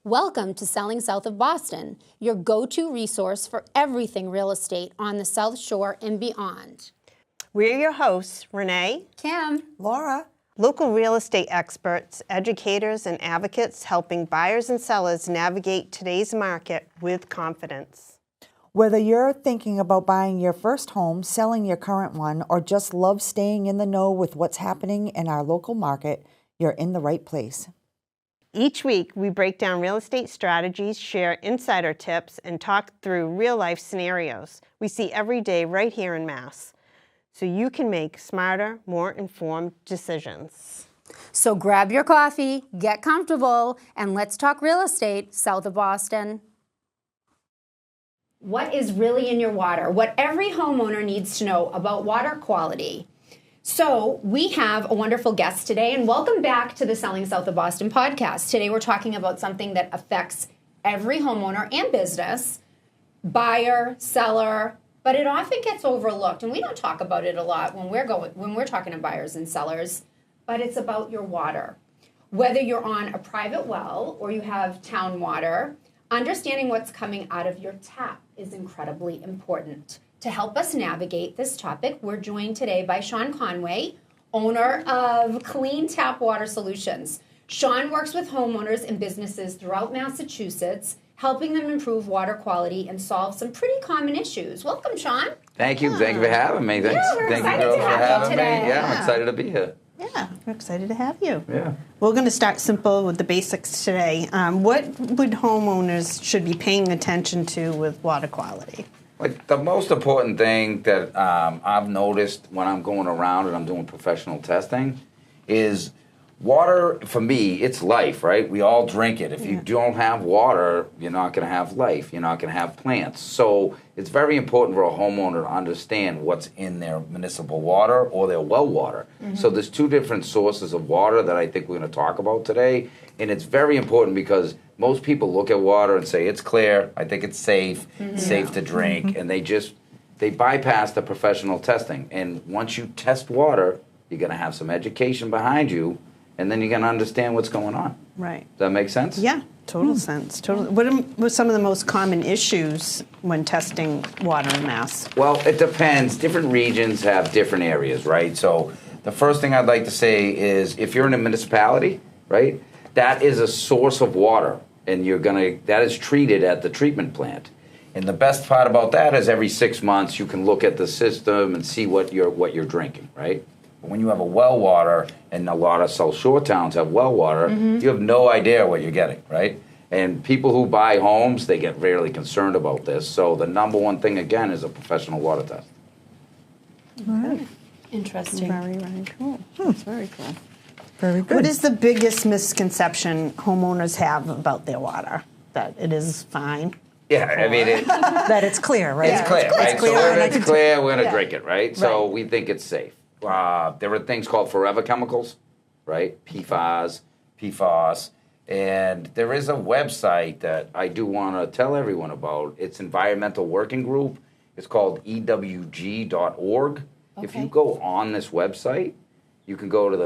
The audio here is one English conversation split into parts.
Welcome to Selling South of Boston, your go-to resource for everything real estate on the South Shore and beyond. We're your hosts, Renee, Kim, Laura. local real estate experts, educators, and advocates helping buyers and sellers navigate today's market with confidence. Whether you're thinking about buying your first home, selling your current one, or just love staying in the know with what's happening in our local market, you're in the right place. Each week, we break down real estate strategies, share insider tips, and talk through real-life scenarios we see every day right here in Mass, so you can make smarter, more informed decisions. so grab your coffee, get comfortable, and let's talk real estate south of Boston. What is really in your water? What every homeowner needs to know about water quality. So we have a wonderful guest today, and welcome back to the Selling South of Boston podcast. Today we're talking about something that affects every homeowner and business, buyer, seller, but it often gets overlooked, and we don't talk about it a lot when we're talking to buyers and sellers, but it's about your water. Whether you're on a private well or you have town water, understanding what's coming out of your tap is incredibly important. To help us navigate this topic, we're joined today by Sean Conway, owner of CleanTap Water Solutions. Sean works with homeowners and businesses throughout Massachusetts, helping them improve water quality and solve some pretty common issues. Welcome, Sean. Thank you. Thank you for having me. Thanks. Yeah, we're Thank excited you, girls, to for have you having today. me. Yeah, I'm excited to be here. Yeah, we're excited to have you. Yeah. We're going to start simple with the basics today. What would homeowners should be paying attention to with water quality? Like the most important thing that I've noticed when I'm going around and I'm doing professional testing is water. For me, it's life, right? We all drink it. If you don't have water, you're not going to have life. You're not going to have plants. So it's very important for a homeowner to understand what's in their municipal water or their well water. So there's two different sources of water that I think we're going to talk about today. And it's very important because most people look at water and say, it's clear, I think it's safe, safe to drink, and they bypass the professional testing. And once you test water, you're going to have some education behind you, and then you're going to understand what's going on. Right. Does that make sense? Yeah, total sense. Total. What are some of the most common issues when testing water in Mass? Well, it depends. Different regions have different areas, right? So the first thing I'd like to say is if you're in a municipality, right, that is a source of water, and that is treated at the treatment plant. And the best part about that is every 6 months you can look at the system and see what you're drinking, right? But when you have a well water, and a lot of South Shore towns have well water, you have no idea what you're getting, right? And people who buy homes, they get really concerned about this. So the number one thing, again, is a professional water test. All right. Interesting. Very, very cool. That's very cool. Very good. What is the biggest misconception homeowners have about their water? That it is fine? Yeah, I mean, that it's clear, right? it's clear, right? clear, So and I if can it's clear, we're going to drink it, right? So we think it's safe. There are things called forever chemicals, right? PFAS, and there is a website that I do want to tell everyone about. It's Environmental Working Group. It's called ewg.org. If you go on this website, you can go to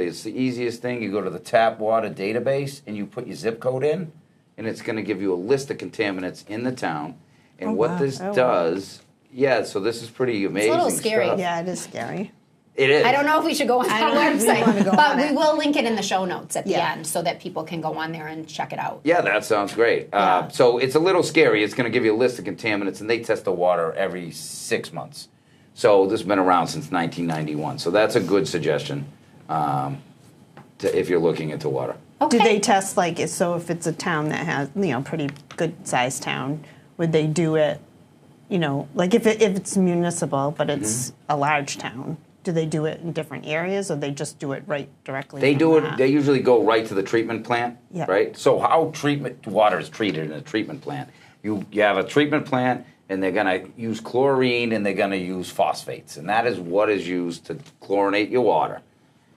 it's the easiest thing. You go to the tap water database and you put your zip code in, and it's going to give you a list of contaminants in the town. And this does, so this is pretty amazing. It's a little scary. Stuff. Yeah, it is scary. It is. I don't know if we should go on that website, but on we it. will link it in the show notes at the end so that people can go on there and check it out. Yeah, that sounds great. So it's a little scary. It's going to give you a list of contaminants, and they test the water every 6 months. So this has been around since 1991. So that's a good suggestion if you're looking into water. Okay. Do they test so if it's a town that has pretty good sized town, would they do it? If it's municipal but it's a large town, do they do it in different areas or they just do it right directly? They from do it. that? They usually go right to the treatment plant. Yeah. Right. So how treatment water is treated in a treatment plant? You have a treatment plant, and they're going to use chlorine and they're going to use phosphates, and that is what is used to chlorinate your water.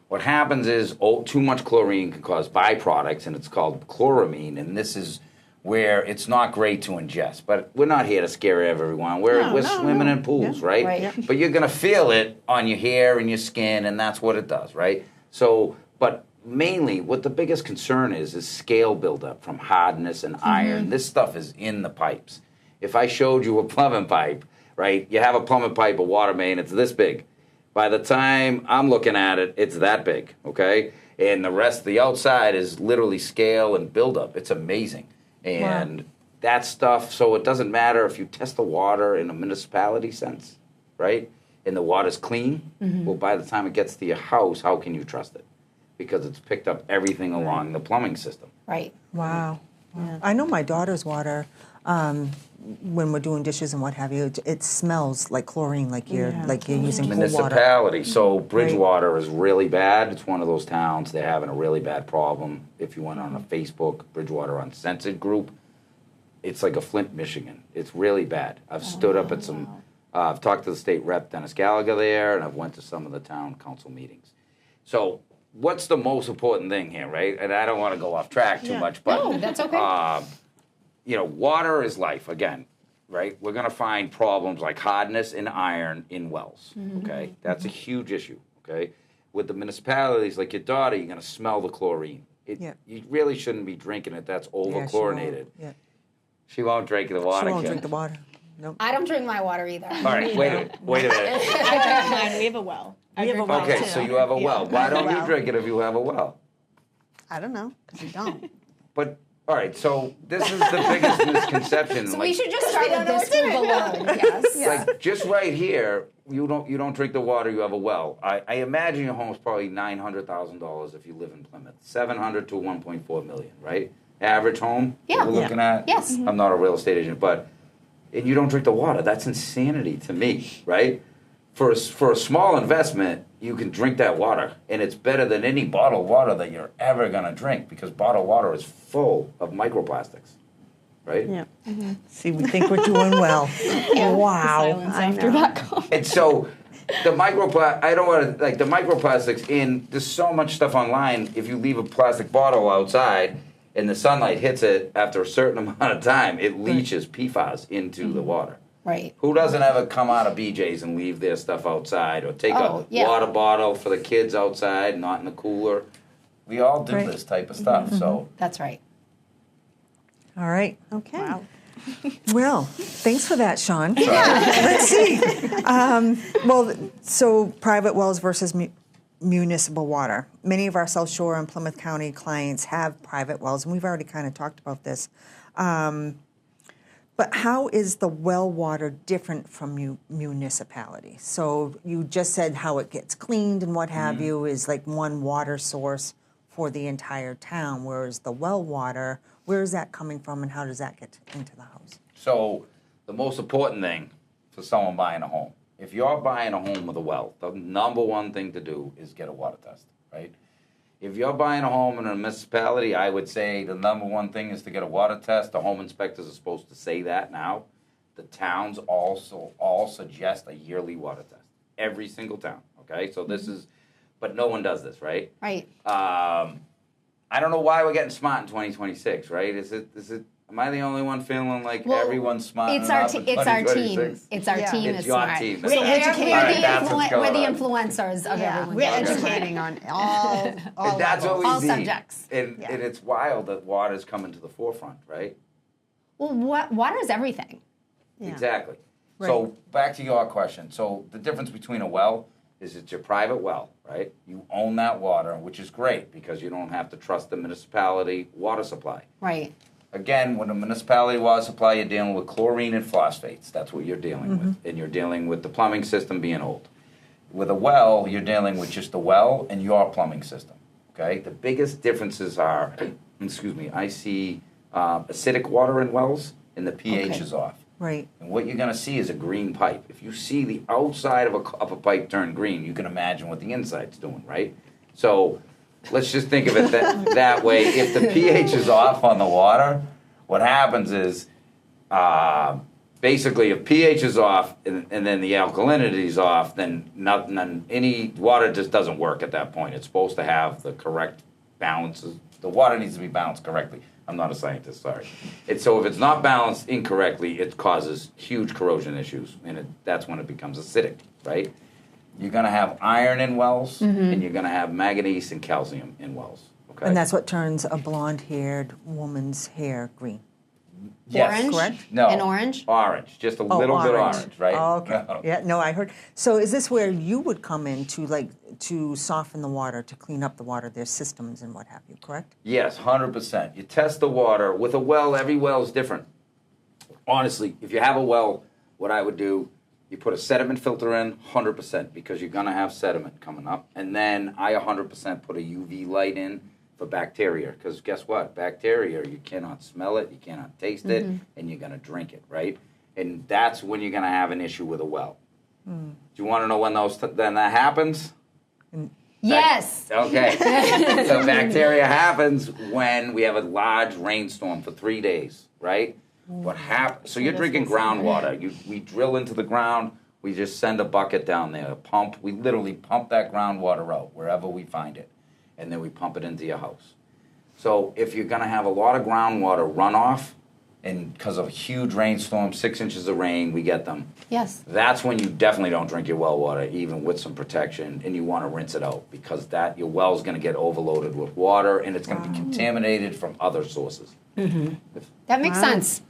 What happens is too much chlorine can cause byproducts, and it's called chloramine, and this is where it's not great to ingest. But we're not here to scare everyone. We're swimming in pools, right? Right. But you're going to feel it on your hair and your skin, and that's what it does, right? So, but mainly what the biggest concern is scale buildup from hardness and iron. This stuff is in the pipes. If I showed you a plumbing pipe, right, you have a plumbing pipe, a water main, it's this big. By the time I'm looking at it, it's that big, okay? And the rest of the outside is literally scale and buildup. It's amazing. And that stuff, so it doesn't matter if you test the water in a municipality sense, right? And the water's clean, well, by the time it gets to your house, how can you trust it? Because it's picked up everything along the plumbing system. Right. Wow. Yeah. I know my daughter's water, when we're doing dishes and what have you, it smells like chlorine, like you're using pool water. Municipality. So Bridgewater is really bad. It's one of those towns. They're having a really bad problem. If you went on a Facebook Bridgewater Uncensored group, it's like a Flint, Michigan. It's really bad. I've stood up at some. I've talked to the state rep Dennis Gallagher there, and I've went to some of the town council meetings. So what's the most important thing here, right? And I don't want to go off track too much, but No, that's okay. You know, water is life, again, right? We're going to find problems like hardness and iron in wells, okay? That's a huge issue, okay? With the municipalities, like your daughter, you're going to smell the chlorine. You really shouldn't be drinking it. That's over-chlorinated. She won't drink the water. She won't drink the water. Nope. I don't drink my water either. All right, wait a minute. I drink mine. We have a well. Okay, so you have a well. Why don't you drink it if you have a well? I don't know, because you don't. But, all right, so this is the biggest misconception. So like, we should just start with this move alone. Yes. like just right here, you don't drink the water. You have a well. I imagine your home is probably $900,000 if you live in Plymouth. 700 to 1.4 million, right? Average home. Yeah. We're looking at. Yes. I'm not a real estate agent, but and you don't drink the water. That's insanity to me, right? For a small investment, you can drink that water, and it's better than any bottled water that you're ever gonna drink because bottled water is full of microplastics, right? Yeah. See, we think we're doing well. Wow. Silence after that comment. And so the microplastics in there's so much stuff online. If you leave a plastic bottle outside and the sunlight hits it after a certain amount of time, it leaches PFAS into the water. Right. Who doesn't ever come out of BJ's and leave their stuff outside or take a water bottle for the kids outside, not in the cooler? We all do this type of stuff. So That's right. All right. Okay. Wow. Well, thanks for that, Sean. Let's see. So private wells versus municipal water. Many of our South Shore and Plymouth County clients have private wells, and we've already kind of talked about this. But how is the well water different from municipality? So you just said how it gets cleaned and what have you is like one water source for the entire town, whereas the well water, where is that coming from and how does that get into the house? So the most important thing for someone buying a home, if you're buying a home with a well, the number one thing to do is get a water test, right? If you're buying a home in a municipality, I would say the number one thing is to get a water test. The home inspectors are supposed to say that now. The towns also all suggest a yearly water test. Every single town, okay? So this is, but no one does this, right? Right. I don't know why we're getting smart in 2026, right? Is it? Am I the only one feeling like everyone's smart? It's our team. It's our team. It's our team. It's That's your smart. team. So That's we're the influencers of everyone. We're educating on all and that's what we all need. subjects. And it's wild that water's coming to the forefront, right? Well, water is everything. Yeah. Exactly. So back to your question. So the difference between a well is it's your private well, right? You own that water, which is great because you don't have to trust the municipality water supply. Right. Again, when a municipality water supply, you're dealing with chlorine and phosphates. That's what you're dealing with. And you're dealing with the plumbing system being old. With a well, you're dealing with just the well and your plumbing system, okay? The biggest differences are, I see acidic water in wells and the pH is off. Right. And what you're going to see is a green pipe. If you see the outside of a pipe turn green, you can imagine what the inside's doing, right? So let's just think of it that way. If the pH is off on the water, what happens is basically if pH is off and then the alkalinity is off, then any water just doesn't work at that point. It's supposed to have the correct balances. The water needs to be balanced correctly. I'm not a scientist, sorry. So if it's not balanced incorrectly, it causes huge corrosion issues, and that's when it becomes acidic, right? you're going to have iron in wells, and you're going to have manganese and calcium in wells. Okay. And that's what turns a blonde-haired woman's hair green. Yes. Orange? correct? No. An orange? Orange. Just a little bit orange, right? Oh, okay. No. Yeah, no, I heard. So is this where you would come in to soften the water, to clean up the water, their systems and what have you, correct? Yes, 100%. You test the water. With a well, every well is different. Honestly, if you have a well, what I would do, you put a sediment filter in, 100%, because you're going to have sediment coming up. And then I 100% put a UV light in for bacteria, because guess what? Bacteria, you cannot smell it, you cannot taste it, and you're going to drink it, right? And that's when you're going to have an issue with a well. Do you want to know when then that happens? Yes. Okay. So bacteria happens when we have a large rainstorm for 3 days, right? What happens? So you're drinking groundwater. We drill into the ground. We just send a bucket down there, a pump. We literally pump that groundwater out wherever we find it, and then we pump it into your house. So if you're going to have a lot of groundwater runoff, and because of a huge rainstorm, 6 inches of rain, we get them. Yes. That's when you definitely don't drink your well water, even with some protection, and you want to rinse it out, because your well's going to get overloaded with water, and it's going to be contaminated from other sources. That makes sense.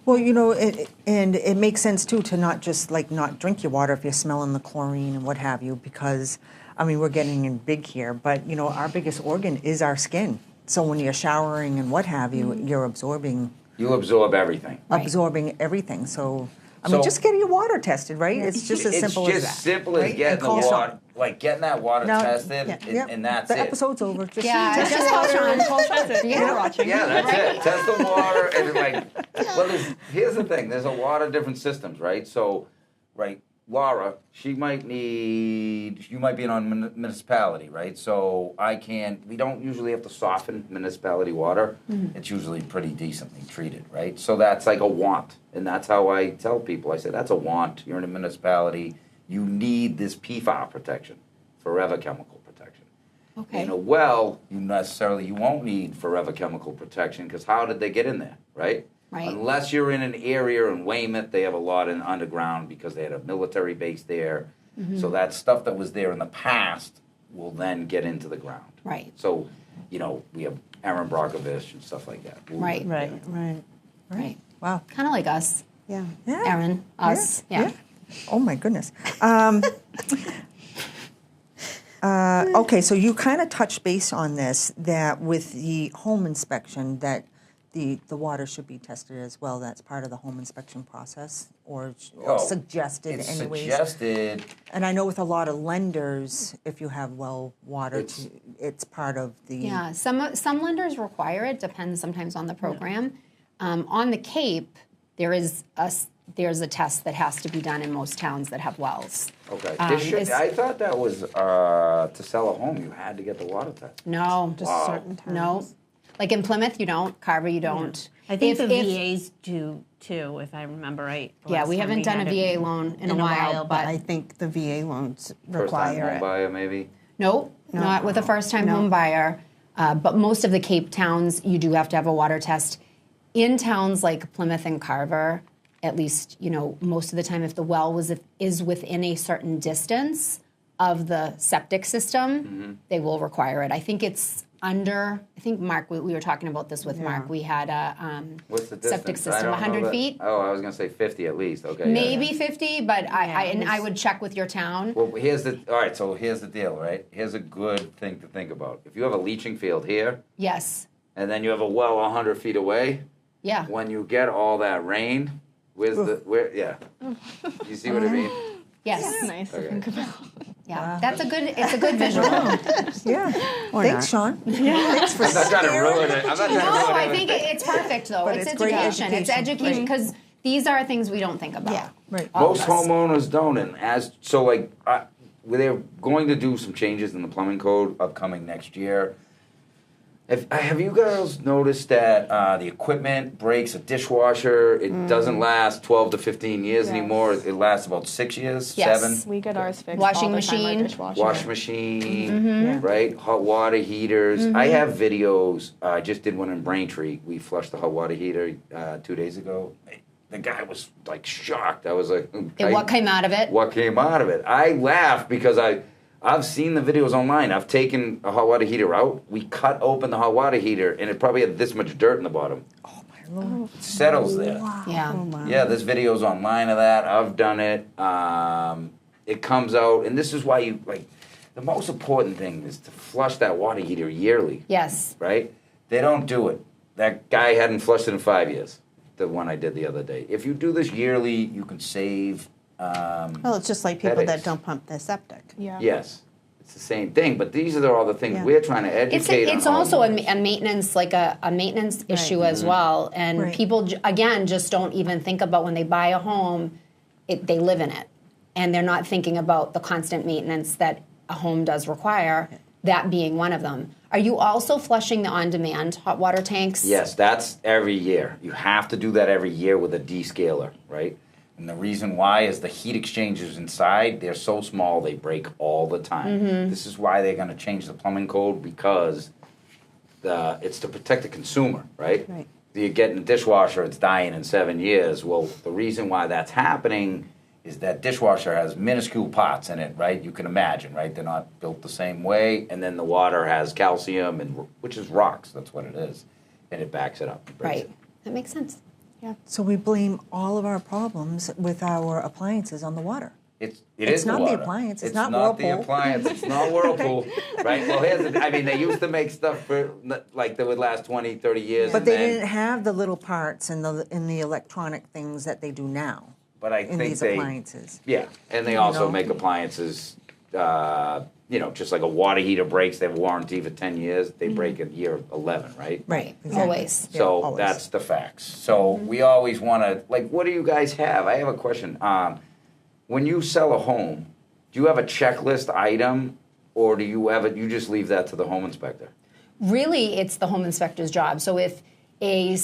Well, and it makes sense too to not just not drink your water if you're smelling the chlorine and what have you, because we're getting in big here, but our biggest organ is our skin. So when you're showering and what have you, you're absorbing. You absorb everything. Absorbing everything. So So- just getting your water tested, right? It's just as simple as that. It's just simple as right? getting And the call Sean. water, getting that water Now- tested, yeah, and that's the it. episode's over. Just Yeah, test just your call water. Sean. That's it. Yeah. You're watching. Yeah, that's it. Test the water, and here's the thing. There's a lot of different systems, right? So, right, Laura, you might be in a municipality, right? So we don't usually have to soften municipality water. It's usually pretty decently treated, right? So that's like a want. And that's how I tell people. I say, that's a want. You're in a municipality. You need this PFAS protection, forever chemical protection. Okay. In a well, you won't need forever chemical protection, because how did they get in there, right? Right. Unless you're in an area in Weymouth, they have a lot in underground because they had a military base there. So that stuff that was there in the past will then get into the ground. Right. So, we have Aaron Brockovich and stuff like that. Right. Right. Wow. Kind of like us. Yeah. Yeah. Aaron, us. Yeah. Oh my goodness. Okay, so you kind of touched base on this, that with the home inspection, that the water should be tested as well. That's part of the home inspection process, or suggested It's anyways. suggested. And I know with a lot of lenders, if you have well water, it's part of the. Yeah, some lenders require it. Depends sometimes on the program. On the Cape, there's a test that has to be done in most towns that have wells. Okay. it's- I thought that was to sell a home, you had to get the water test. No, Just certain times. no. Like in Plymouth, you don't. Carver, you don't. I think If- the if- VAs do too, if I remember right. Yeah, Last we time haven't done a had it. VA loan in a while, but but I think the VA loans First time require home it. buyer, maybe. nope, not with a first-time home buyer. But most of the Cape towns, you do have to have a water test. In towns like Plymouth and Carver, at least, most of the time, if the well is within a certain distance of the septic system, they will require it. I think it's under. I think Mark, we were talking about this with Mark. We had a What's the distance? septic I system, don't know 100 that. feet. Oh, I was going to say 50 at least. Okay. yeah, Maybe yeah. 50, but I would check with your town. Well, all right, so here's the deal, right? Here's a good thing to think about. If you have a leaching field here, Yes. and then you have a well 100 feet away, Yeah. when you get all that rain, yeah. You see what I mean? Yes. That's nice to Okay. think about. Yeah. It's a good visual. Yeah. Or Thanks, not. Sean. Thanks for I'm not trying to sharing. ruin it. I'm not trying to No, ruin I everything. think it's perfect though. But It's it's great education. It's education. education because these are things we don't think about. Yeah. Right. All of Most us. homeowners don't, and they're going to do some changes in the plumbing code upcoming next year. Have you guys noticed that the equipment breaks a dishwasher? It doesn't last 12 to 15 years Yes. anymore. It lasts about 6 years, Yes. 7. We get ours fixed. Washing all the time, our machine. dishwasher. Wash machine, right? Hot water heaters. I have videos. I just did one in Braintree. We flushed the hot water heater 2 days ago. the guy was like shocked. I was like, And what came out of it? What came out of it? I laughed because I've seen the videos online. I've taken a hot water heater out. We cut open the hot water heater, and it probably had this much dirt in the bottom. Oh my Lord. It settles there. Yeah. Yeah, there's videos online of that. I've done it. It comes out, and this is why you like. The most important thing is to flush that water heater yearly. Yes. Right? They don't do it. That guy hadn't flushed it in 5 years. The one I did the other day. If you do this yearly, you can save. Well, it's just like people headaches. that don't pump their septic. Yeah. Yes, it's the same thing. But these are all the things Yeah. we're trying to educate. It's on also a homeowners. maintenance, like a maintenance issue as well. And Right. people, again, just don't even think about when they buy a home, they live in it. And they're not thinking about the constant maintenance that a home does require, that being one of them. Are you also flushing the on-demand hot water tanks? Yes, that's every year. You have to do that every year with a descaler, right? And the reason why is the heat exchangers inside, they're so small they break all the time. This is why they're going to change the plumbing code, because it's to protect the consumer, right? Right. You get in a dishwasher, it's dying in 7 years. Well, the reason why that's happening is that dishwasher has minuscule parts in it, right? You can imagine, right? They're not built the same way. And then the water has calcium, which is rocks. That's what it is. And it backs it up. and breaks Right. it. That makes sense. Yeah. So we blame all of our problems with our appliances on the water. It's It's the not the water. appliance. It's not not the Whirlpool. appliance. It's not Whirlpool. Right? Well, I mean, they used to make stuff for, like, that would last 20, 30 years. But and they then, didn't have the little parts and the electronic things that they do now But I in think these they, appliances. yeah. And they also know? make appliances, just like a water heater breaks, they have warranty for 10 years. They break at year 11, right? Right. Exactly. Always. Yeah, So always. that's the facts. So we always want to, like, what do you guys have? I have a question. When you sell a home, do you have a checklist item, or do you just leave that to the home inspector? Really, it's the home inspector's job. So if a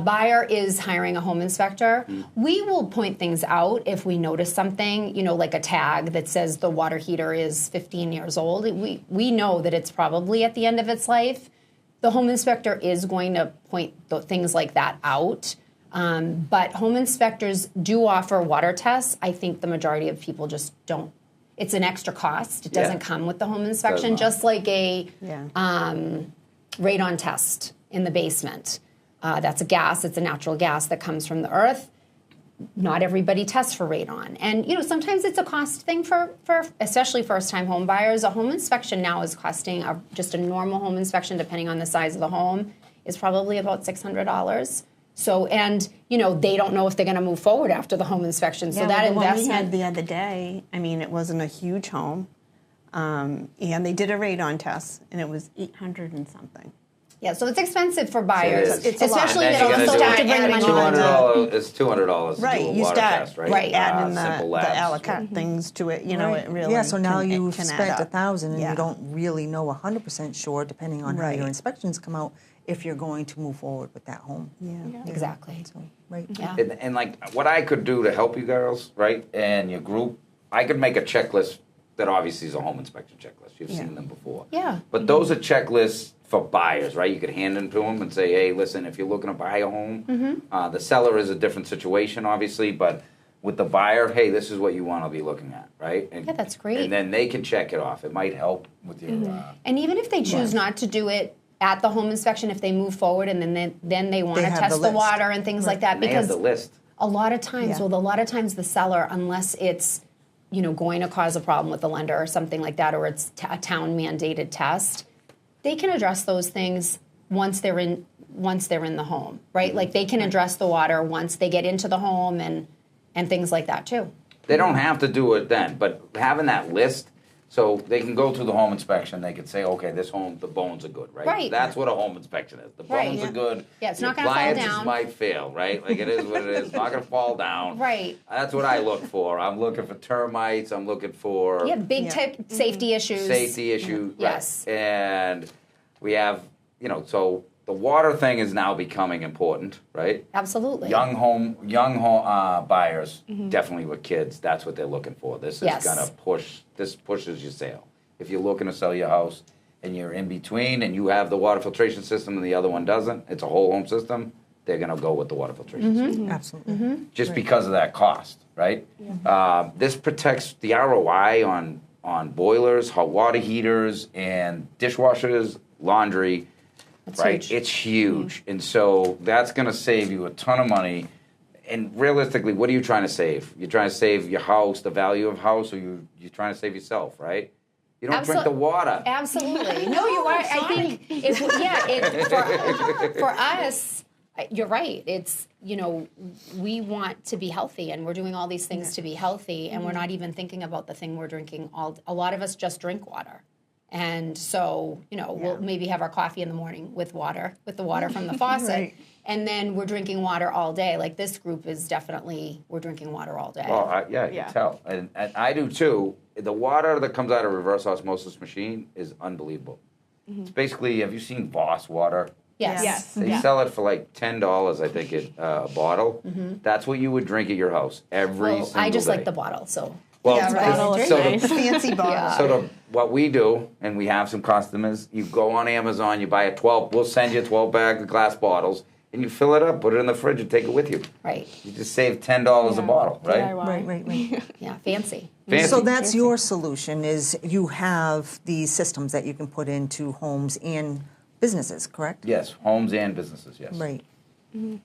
buyer is hiring a home inspector, we will point things out if we notice something, like a tag that says the water heater is 15 years old. We know that it's probably at the end of its life. The home inspector is going to point things like that out. But home inspectors do offer water tests. I think the majority of people just don't. It's an extra cost. It doesn't come with the home inspection, not. just like a Yeah. radon test in the basement. That's a gas. It's a natural gas that comes from the earth. Not everybody tests for radon. And, sometimes it's a cost thing for especially first-time home buyers. A home inspection now is costing, just a normal home inspection, depending on the size of the home, is probably about $600. So, and, they don't know if they're going to move forward after the home inspection. So that the one we investment... had the other day, I mean, it wasn't a huge home, and they did a radon test, and it was 800 and something. Yeah, so it's expensive for buyers, is. It's a lot. especially And that then you also gotta have to do bring the money on. $200. It's $200 to Right, do a you water start test, right? adding Simple the labs. a la carte things to it. It really Yeah, so now can, you it can spent add up. $1,000 and Yeah. you don't really know 100% sure, depending on how Right. your inspections come out, if you're going to move forward with that home. Yeah. Exactly. So, right. Yeah. And like what I could do to help you girls, right, and your group, I could make a checklist that obviously is a home inspection checklist. You've seen them before. Yeah. But those are checklists for buyers, right? You could hand them to them and say, hey, listen, if you're looking to buy a home, the seller is a different situation, obviously, but with the buyer, hey, this is what you want to be looking at, right? And, Yeah, that's great. And then they can check it off. It might help with your... And even if they choose not to do it at the home inspection, if they move forward and then they want They to have test the the list. water and things like that, they have because the list. a lot of times, Yeah. a lot of times the seller, unless it's going to cause a problem with the lender or something like that, or it's a town mandated test, they can address those things once they're in the home, right? Like they can address the water once they get into the home and things like that too. They don't have to do it then, but having that list, so they can go through the home inspection, they can say, okay, this home, the bones are good, right? Right. That's what a home inspection is. The Right. bones are good. Yeah, it's The not gonna fall appliances down. might fail, right? Like it is what it is. It's not going to fall down. Right. That's what I look for. I'm looking for termites. I'm looking for Yeah, big type safety issues. safety issue. Right. Yes. And we have, so the water thing is now becoming important, right? Absolutely. Young home buyers, definitely with kids, that's what they're looking for. This is Yes. going to pushes your sale. If you're looking to sell your house and you're in between and you have the water filtration system and the other one doesn't, it's a whole home system, they're going to go with the water filtration system. Absolutely. Just because of that cost, right? This protects the ROI on boilers, hot water heaters, and dishwashers, laundry. That's right? huge. It's huge. And so that's going to save you a ton of money. And realistically, what are you trying to save? You're trying to save your house, the value of house, or you're trying to save yourself, right? You don't drink the water. Absolutely. No, you are. I think for us, you're right. It's, we want to be healthy, and we're doing all these things to be healthy, and we're not even thinking about the thing we're drinking. A lot of us just drink water. And so, we'll maybe have our coffee in the morning with the water from the faucet. Right. And then we're drinking water all day. Like this group is definitely, we're drinking water all day. Well, you can tell. And I do too. The water that comes out of a reverse osmosis machine is unbelievable. It's basically, have you seen Voss water? Yes. They sell it for like $10, I think, a bottle. That's what you would drink at your house every single day. I just like the bottle, so. Well, bottle is so nice. The fancy bottle. So what we do, and we have some customers, you go on Amazon, you buy we'll send you 12 bags of glass bottles, and you fill it up, put it in the fridge, and take it with you. Right. You just save $10 a bottle, right? Right. Yeah, fancy. Fancy. So that's your solution, is you have these systems that you can put into homes and businesses, correct? Yes, homes and businesses, yes. Right.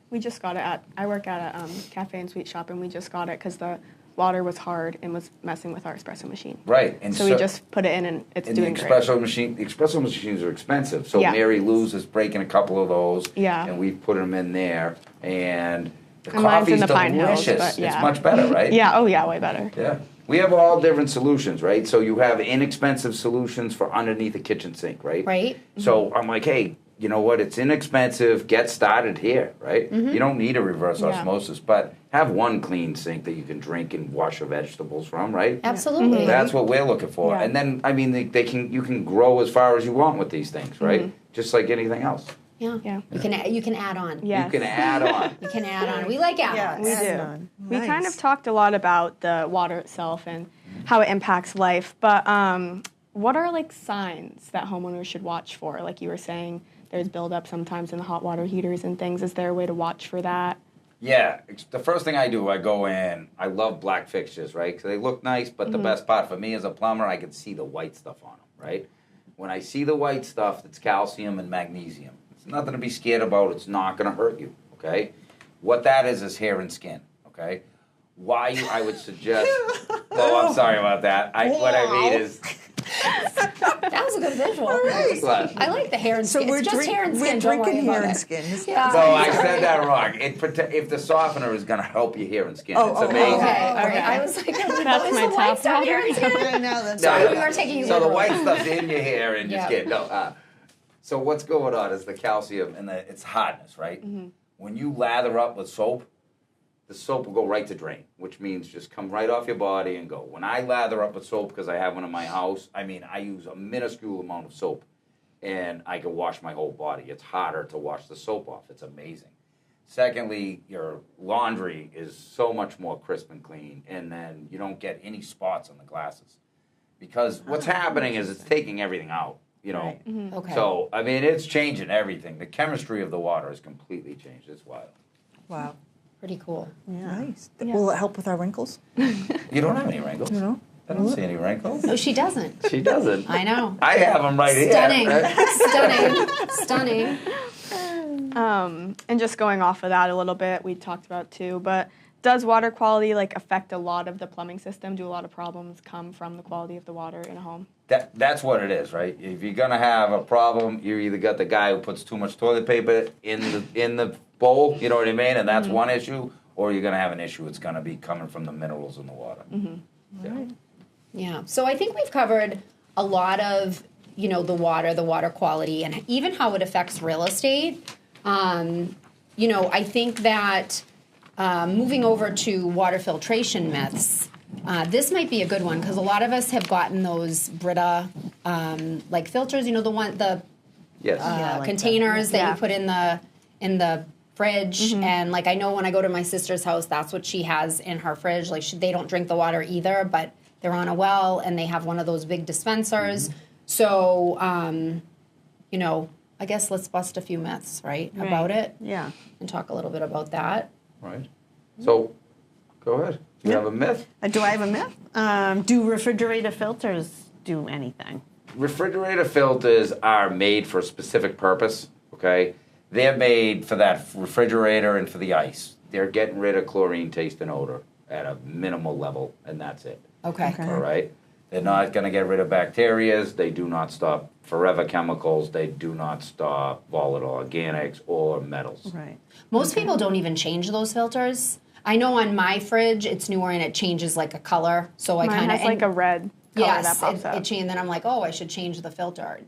We just got it I work at a cafe and sweet shop, and we just got it because the water was hard and was messing with our espresso machine. Right. And So we just put it in, and it's doing the great. espresso machines are expensive. So Yeah. Mary Lou's is breaking a couple of those. Yeah. And we've put them in there. And the And mine's in coffee's the Pine Hills, delicious. but yeah. It's much better, right? Yeah, oh yeah, way better. Yeah. We have all different solutions, right? So you have inexpensive solutions for underneath a kitchen sink, right? Right. So I'm like, hey, you know what? It's inexpensive. Get started here, right? You don't need a reverse Yeah. osmosis, but have one clean sink that you can drink and wash your vegetables from, right? Absolutely. That's what we're looking for. Yeah. And then, I mean, you can grow as far as you want with these things, right? Just like anything else. Yeah. Yeah. You can add on. Yes. You can add on. You can add on. We like add-ons. We Add do. on. We kind Nice. of talked a lot about the water itself and how it impacts life, but what are like signs that homeowners should watch for? Like you were saying, there's buildup sometimes in the hot water heaters and things. Is there a way to watch for that? Yeah, the first thing I do, I go in, I love black fixtures, right? Because they look nice, but the best part for me as a plumber, I can see the white stuff on them, right? When I see the white stuff, it's calcium and magnesium. It's nothing to be scared about. It's not going to hurt you, okay? What that is hair and skin, okay? Why I would suggest... Oh, I'm sorry about that. What I mean is... That was a good visual. I like the hair and So skin. It's just hair and skin. we're Don't worry drinking hair about and it. skin. Yeah. No, I said that wrong. If the softener is going to help your hair and skin, it's amazing. Okay, all right. I was like, That's my the white top stuff hair and skin? I know, that's Sorry, No, we were taking you So the literal. white stuff's in your hair and your Yeah. skin. No. So what's going on is the calcium and it's hardness, right? When you lather up with soap, the soap will go right to drain, which means just come right off your body and go. When I lather up with soap, because I have one in my house, I mean, I use a minuscule amount of soap, and I can wash my whole body. It's harder to wash the soap off. It's amazing. Secondly, your laundry is so much more crisp and clean, and then you don't get any spots on the glasses. Because what's happening is it's taking everything out, you know. Okay. So, I mean, it's changing everything. The chemistry of the water has completely changed. It's wild. Wow. Pretty cool. Nice. Will it help with our wrinkles? You don't have any wrinkles? No. I don't see any wrinkles. No, she doesn't. She doesn't. I know. I have them right Stunning. here. Stunning. And just going off of that a little bit, we talked about too, but does water quality like affect a lot of the plumbing system? Do a lot of problems come from the quality of the water in a home? That's what it is, right? If you're gonna have a problem, you either got the guy who puts too much toilet paper in the bowl, you know what I mean, and that's one issue, or you're gonna have an issue. It's gonna be coming from the minerals in the water. Yeah. Yeah. So I think we've covered a lot of, the water quality, and even how it affects real estate. I think that moving over to water filtration myths, this might be a good one because a lot of us have gotten those Brita like filters. The Yes. containers that Yeah. you put in the fridge, and like I know when I go to my sister's house, that's what she has in her fridge. Like they don't drink the water either, but they're on a well and they have one of those big dispensers. So I guess let's bust a few myths, right, about it, Yeah. and talk a little bit about that. Right. So, go ahead. Do you have a myth? Do I have a myth? Do refrigerator filters do anything? Refrigerator filters are made for a specific purpose, okay? They're made for that refrigerator and for the ice. They're getting rid of chlorine, taste, and odor at a minimal level, and that's it. Okay. All right? They're not going to get rid of bacteria. They do not stop forever chemicals. They do not stop volatile organics or metals. Right. Most people don't even change those filters. I know on my fridge, it's newer and it changes like a color, so I Mine kind of has like a red color that yes, pops up. it changed. And then I'm like, oh, I should change the filter.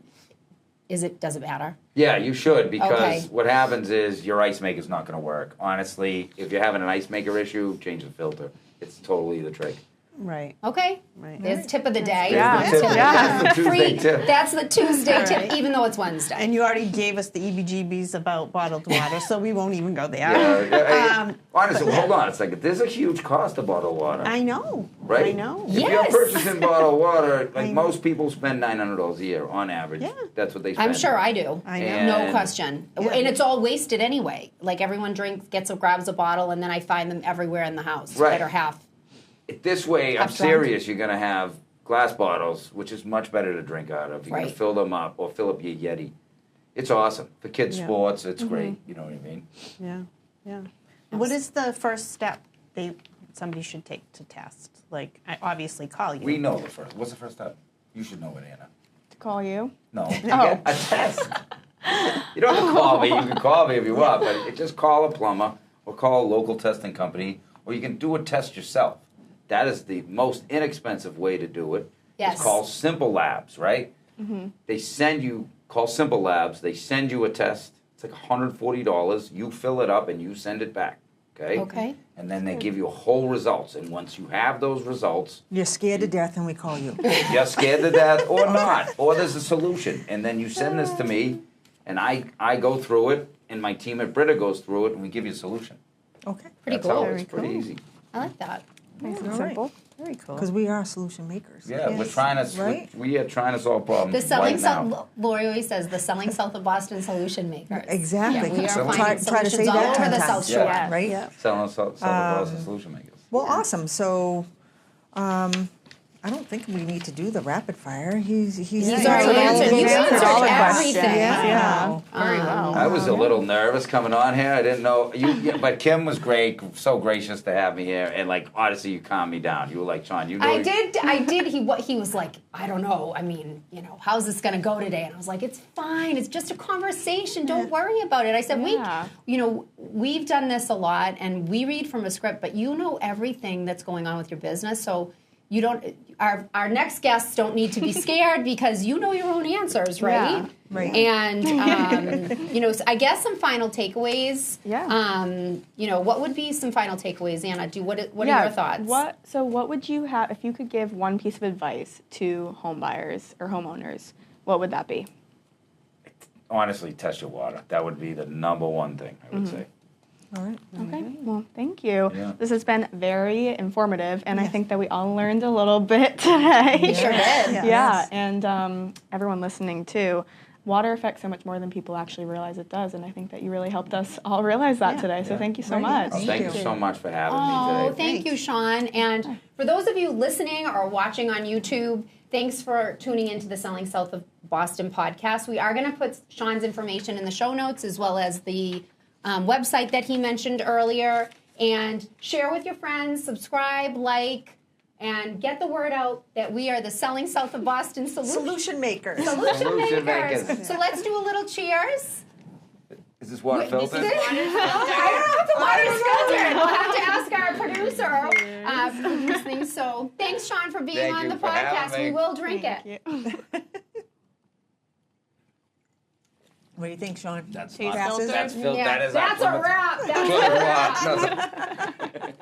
Does it matter? Yeah, you should, because Okay. what happens is your ice maker's not going to work. Honestly, if you're having an ice maker issue, change the filter. It's totally the trick. Right. Okay. Right. There's tip of the day. Yeah. That's the tip. Yeah. That's the Tuesday Free. tip. That's the Tuesday tip, Right. even though it's Wednesday. And you already gave us the EBGBs about bottled water, so we won't even go there. Yeah, honestly, hold on a second. There's a huge cost of bottled water. I know. Right? I know. If you're Yes. purchasing bottled water, like I know. most people spend $900 a year on average. Yeah. That's what they spend. I'm sure I do. I know. No And- question. Yeah. And it's all wasted anyway. Like everyone grabs a bottle, and then I find them everywhere in the house Right. that are half. This way, I'm Half drunk. serious, you're going to have glass bottles, which is much better to drink out of. You're going Right. to fill them up or fill up your Yeti. It's awesome. For kids' Yeah. sports, it's great. You know what I mean? Yeah. Yeah. What is the first step somebody should take to test? Like, I obviously call you. We know the first. What's the first step? You should know it, Anna. To call you. No. Oh. A test. You don't have to call me. You can call me if you want, but just call a plumber or call a local testing company, or you can do a test yourself. That is the most inexpensive way to do it. Yes. It's called Simple Labs, right? They send you, call Simple Labs, they send you a test. It's like $140. You fill it up and you send it back, okay? Okay. And then they give you whole results. And once you have those results, You're scared to death and we call you. you're scared to death or not, or there's a solution. And then you send this to me, and I go through it, and my team at Brita goes through it, and we give you a solution. Okay. Pretty That's cool. how it's pretty easy. I like that. Nice and All right. simple. Very cool. Because we are solution makers. Yeah, we're Yes. trying to Right? we are trying to solve problems The selling right now. south, Lori always says, the selling south of Boston solution makers. Exactly. Yeah, we are Try- finding try to say solutions all that over 10 the times. South Shore. Yeah. Right? Yeah. Selling Boston solution makers. Well, awesome. So, I don't think we need to do the rapid fire. He's He's already answered. You answered all the everything. questions. Yeah. Very well. I was a little nervous coming on here. I didn't know but Kim was great, so gracious to have me here, and like honestly, you calmed me down. You were like, Sean, you know. I did. He was like, I don't know. I mean, how's this going to go today? And I was like, it's fine. It's just a conversation. Don't worry about it. I said, Yeah. we've done this a lot, and we read from a script, but you know everything that's going on with your business, so. You don't. Our next guests don't need to be scared because you know your own answers, right? Yeah, right. And I guess some final takeaways. Yeah. What would be some final takeaways, Anna? What are your thoughts? What would you have if you could give one piece of advice to home buyers or homeowners? What would that be? Honestly, test your water. That would be the number one thing I would say. All right. Okay. Well, thank you. Yeah. This has been very informative, and I think that we all learned a little bit today. Sure did. Yeah. Yeah, and everyone listening too. Water affects so much more than people actually realize it does, and I think that you really helped us all realize that today. So thank you so much. Oh, thank you so much for having me Oh, today. thank you, Sean. And for those of you listening or watching on YouTube, thanks for tuning into the Selling South of Boston podcast. We are going to put Sean's information in the show notes as well as the website that he mentioned earlier. And share with your friends, subscribe, like, and get the word out that we are the Selling South of Boston Solution makers. Solution makers. makers. So let's do a little cheers. Is this water filtered? I don't know if the water's filtered. We'll have to ask our producer for listening. So thanks, Sean, for being Thank on you the for having podcast. me. We will drink it. What do you think, Sean? That's Passes? That's filtered. Yeah, That is that's a absolute- wrap. That's a wrap. Good luck. No.